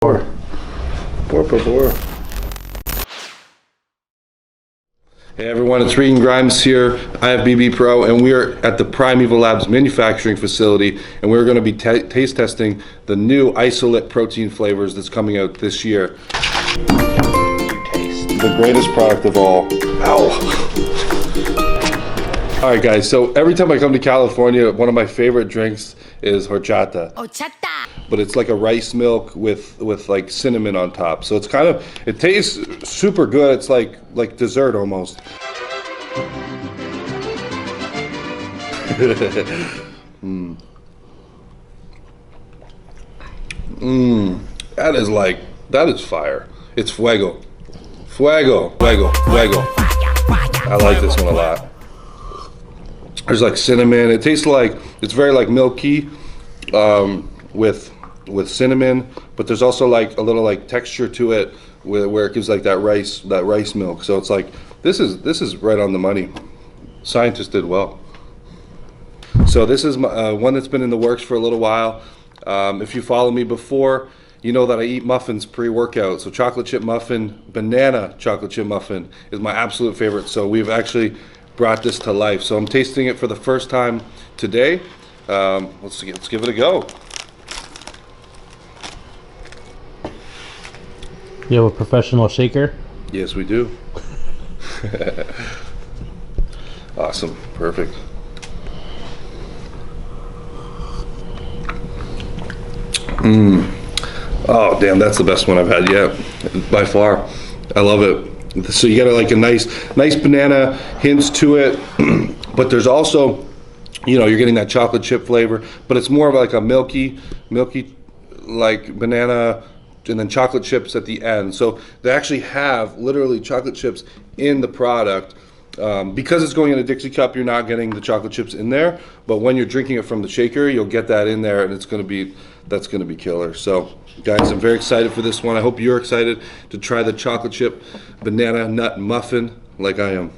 Por favor. Hey everyone, it's Regan Grimes here, IFBB Pro, and we are at the Primeval Labs manufacturing facility, and we're going to be taste testing the new Isolite protein flavors that's coming out this year. Taste. The greatest product of all. Ow. Alright guys, so every time I come to California, one of my favorite drinks is horchata. Horchata. But it's like a rice milk with like cinnamon on top. So it's kind of, it tastes super good. It's like dessert almost. That is fire. It's fuego. Fuego. I like this one a lot. There's like cinnamon. It tastes like, it's very like milky with cinnamon, but there's also like a little like texture to it where it gives like that rice milk. So it's like, this is right on the money. Scientists did well. So this is one that's been in the works for a little while. If you follow me before, you know that I eat muffins pre-workout. So chocolate chip muffin, banana chocolate chip muffin is my absolute favorite. So we've actually brought this to life. So I'm tasting it for the first time today. Let's give it a go. You have a professional shaker? Yes, we do. Awesome, perfect. Oh, damn, that's the best one I've had yet, by far. I love it. So you got like a nice banana hints to it, but there's also, you know, you're getting that chocolate chip flavor, but it's more of like a milky like banana, and then chocolate chips at the end. So they actually have literally chocolate chips in the product. Because it's going in a Dixie cup, you're not getting the chocolate chips in there, but when you're drinking it from the shaker, you'll get that in there, and that's gonna be killer. So guys, I'm very excited for this one. I hope you're excited to try the chocolate chip banana nut muffin like I am.